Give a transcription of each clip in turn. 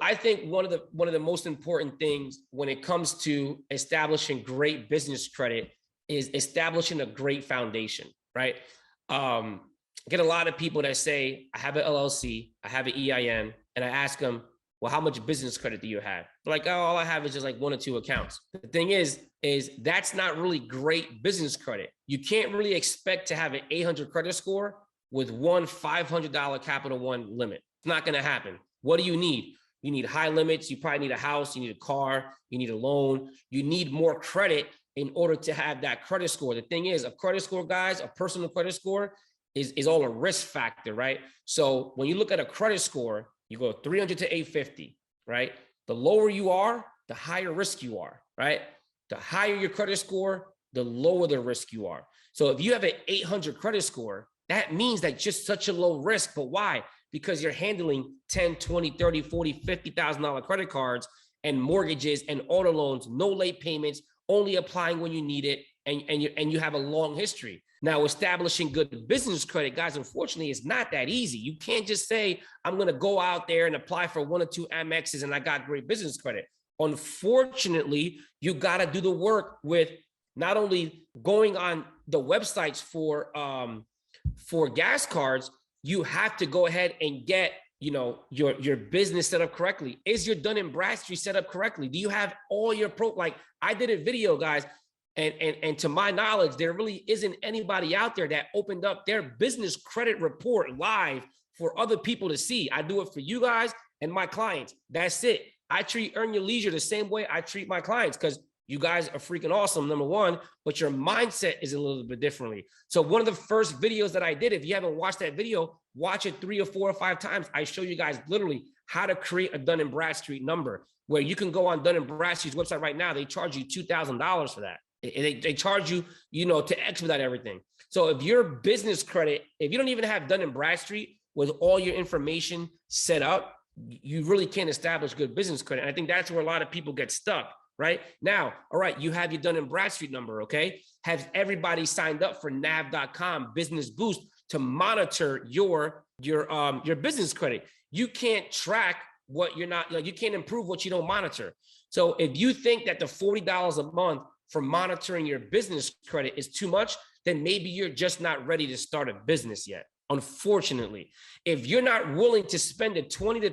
I think one of the most important things when it comes to establishing great business credit is establishing a great foundation, right? I get a lot of people that say, I have an LLC, I have an EIN, and I ask them, well, how much business credit do you have? They're like, oh, all I have is just like 1 or 2 accounts. The thing is that's not really great business credit. You can't really expect to have an 800 credit score with one $500 Capital One limit. It's not going to happen. What do you need? You need high limits. You probably need a house. You need a car. You need a loan. You need more credit in order to have that credit score. The thing is, a credit score, guys, a personal credit score is all a risk factor, right? So when you look at a credit score, you go 300 to 850, right? The lower you are, the higher risk you are, right? The higher your credit score, the lower the risk you are. So if you have an 800 credit score, that means that just such a low risk. But why? Because you're handling 10, 20, 30, 40, $50,000 credit cards and mortgages and auto loans, no late payments, only applying when you need it, and you have a long history. Now, establishing good business credit, guys, unfortunately, is not that easy. You can't just say, I'm going to go out there and apply for 1 or 2 Amexes and I got great business credit. Unfortunately, you got to do the work with not only going on the websites for gas cards, you have to go ahead and get, you know, your business set up correctly. Is your Dun & Bradstreet set up correctly? Do you have all your like I did a video, guys, and to my knowledge, there really isn't anybody out there that opened up their business credit report live for other people to see. I do it for you guys and my clients. That's it. I treat Earn Your Leisure the same way I treat my clients, because you guys are freaking awesome, number one, but your mindset is a little bit differently. So one of the first videos that I did, if you haven't watched that video, watch it 3 or 4 or 5 times. I show you guys literally how to create a Dun & Bradstreet number, where you can go on Dun & Bradstreet's website right now. They charge you $2,000 for that. They charge you, you know, to expedite everything. So if your business credit, if you don't even have Dun & Bradstreet with all your information set up, you really can't establish good business credit. And I think that's where a lot of people get stuck. Right now, all right, you have your Dun & Bradstreet number, okay? Have everybody signed up for nav.com Business Boost to monitor your business credit? You can't track what you're not, like, you can't improve what you don't monitor. So if you think that the $40 a month for monitoring your business credit is too much, then maybe you're just not ready to start a business yet. Unfortunately, if you're not willing to spend the $20 to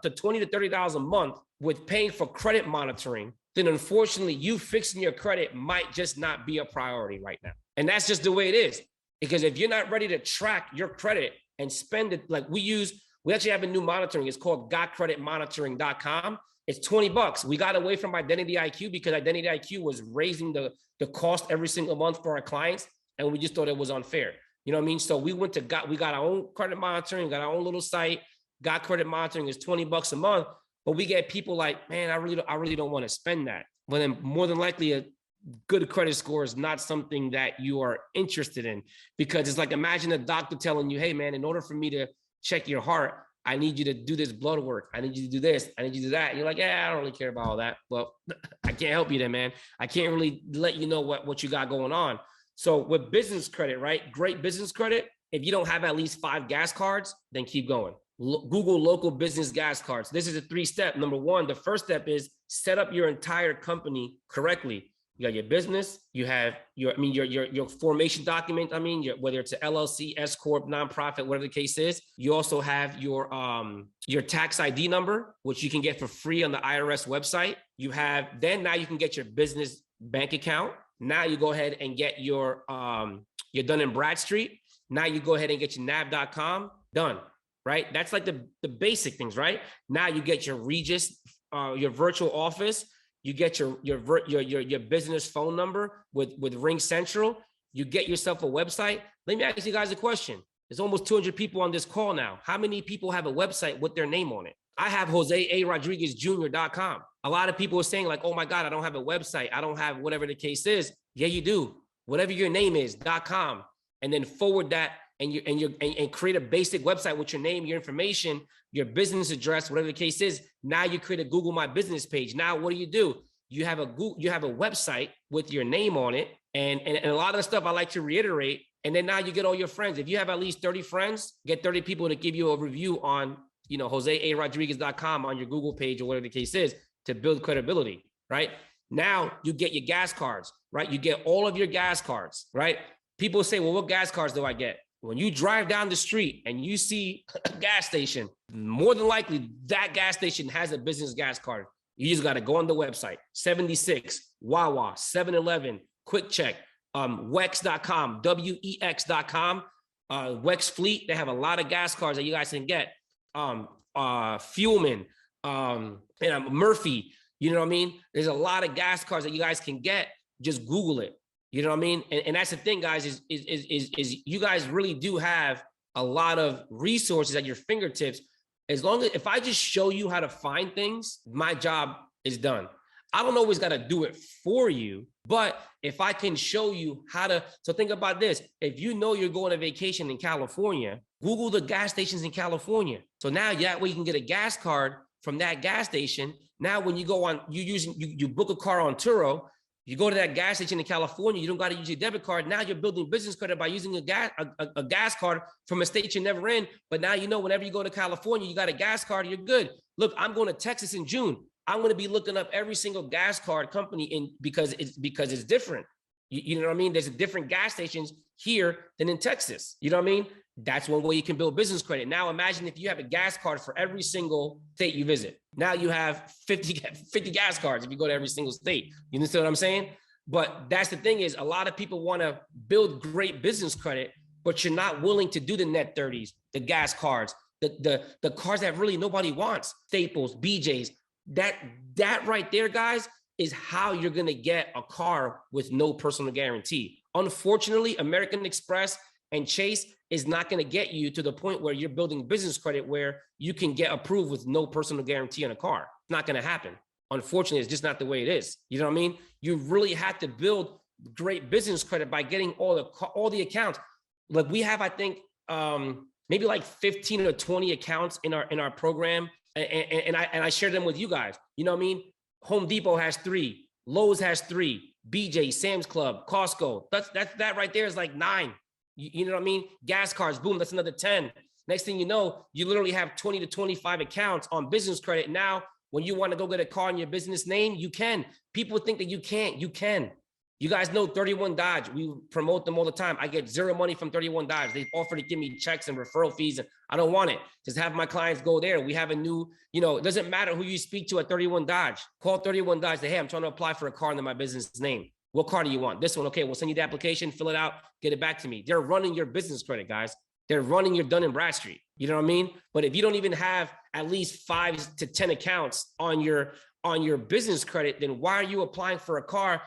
$30,000 a month with paying for credit monitoring, then unfortunately, you fixing your credit might just not be a priority right now. And that's just the way it is. Because if you're not ready to track your credit and spend it, like we actually have a new monitoring. It's called gotcreditmonitoring.com. It's $20. We got away from Identity IQ because Identity IQ was raising the cost every single month for our clients, and we just thought it was unfair. You know what I mean? So we got our own credit monitoring, got our own little site. Got Credit Monitoring is $20 a month, but we get people like, man, I really don't want to spend that. But then more than likely, a good credit score is not something that you are interested in, because it's like, imagine a doctor telling you, hey man, in order for me to check your heart, I need you to do this blood work. I need you to do this. I need you to do that. And you're like, yeah, I don't really care about all that. Well, I can't help you there, man. I can't really let you know what you got going on. So with business credit, right? Great business credit. If you don't have at least 5 gas cards, then keep going. Google local business gas cards. This is a 3-step. Number one, the first step is set up your entire company correctly. You got your business, you have your formation document. Whether it's an LLC, S Corp, nonprofit, whatever the case is. You also have your tax ID number, which you can get for free on the IRS website. Now you can get your business bank account. Now you go ahead and get your Dun & Bradstreet. Now you go ahead and get your nav.com done, right? That's like the basic things, right? Now you get your Regis, your virtual office. You get your business phone number with RingCentral. You get yourself a website. Let me ask you guys a question. There's almost 200 people on this call now. How many people have a website with their name on it? I have JoseARodriguezJr.com. A lot of people are saying like, oh my God, I don't have a website. I don't have whatever the case is. Yeah, you do. Whatever your name is, .com, and then forward that and create a basic website with your name, your information, your business address, whatever the case is. Now you create a Google My Business page. Now, what do? You have a website with your name on it. And a lot of the stuff I like to reiterate. And then now you get all your friends. If you have at least 30 friends, get 30 people to give you a review on josearodriguez.com on your Google page or whatever the case is to build credibility, right? Now you get your gas cards, right? You get all of your gas cards, right? People say, well, what gas cards do I get? When you drive down the street and you see a gas station, more than likely that gas station has a business gas card. You just got to go on the website, 76, Wawa, 7-Eleven, Quick Check, Wex.com, WEX.com, Wex Fleet. They have a lot of gas cards that you guys can get. Fuelman, Murphy, you know what I mean? There's a lot of gas cards that you guys can get. Just Google it. You know what I mean? And that's the thing, guys, is you guys really do have a lot of resources at your fingertips. As long as, if I just show you how to find things, my job is done. I don't always got to do it for you, but if I can show you how to, so think about this. If you know you're going on vacation in California, Google the gas stations in California. So now that way you can get a gas card from that gas station. Now, when you go on, you book a car on Turo, you go to that gas station in California, you don't got to use your debit card. Now you're building business credit by using a gas card from a state you're never in. But now, whenever you go to California, you got a gas card, you're good. Look, I'm going to Texas in June. I'm going to be looking up every single gas card company because it's different. You know what I mean? There's different gas stations here than in Texas. You know what I mean? That's one way you can build business credit. Now imagine if you have a gas card for every single state you visit. Now you have 50 gas cards if you go to every single state. You understand what I'm saying? But that's the thing, is a lot of people want to build great business credit, but you're not willing to do the net 30s, the gas cards, the cars that really nobody wants, Staples, BJ's. That right there, guys, is how you're going to get a car with no personal guarantee. Unfortunately, American Express and Chase is not going to get you to the point where you're building business credit where you can get approved with no personal guarantee on a car. It's not going to happen. Unfortunately, it's just not the way it is. You know what I mean? You really have to build great business credit by getting all the accounts. Like we have, I think, maybe like 15 or 20 accounts in our program. And I share them with you guys. You know what I mean? Home Depot has 3, Lowe's has 3, BJ, Sam's Club, Costco. That right there is like 9. You know what I mean? Gas cards, boom, that's another 10. Next thing you know, you literally have 20 to 25 accounts on business credit. Now, when you want to go get a car in your business name, you can. People think that you can't. You can. You guys know 31 Dodge. We promote them all the time. I get zero money from 31 Dodge. They offer to give me checks and referral fees, and I don't want it. Just have my clients go there. We have a new, it doesn't matter who you speak to at 31 Dodge. Call 31 Dodge. Say, hey, I'm trying to apply for a car under my business name. What car do you want? This one. Okay, we'll send you the application, fill it out, get it back to me. They're running your business credit, guys. They're running your Dun & Bradstreet. You know what I mean? But if you don't even have at least 5 to 10 accounts on your business credit, then why are you applying for a car?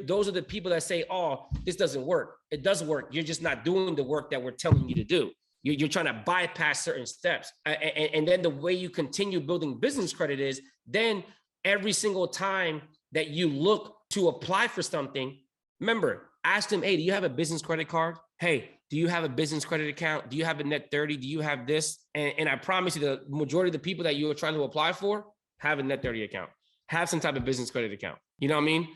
Those are the people that say, oh, this doesn't work. It does work. You're just not doing the work that we're telling you to do. You're trying to bypass certain steps. And then the way you continue building business credit is then every single time that you look to apply for something, remember, ask them, hey, do you have a business credit card? Hey, do you have a business credit account? Do you have a net 30? Do you have this? And I promise you, the majority of the people that you are trying to apply for have a net 30 account, have some type of business credit account. You know what I mean?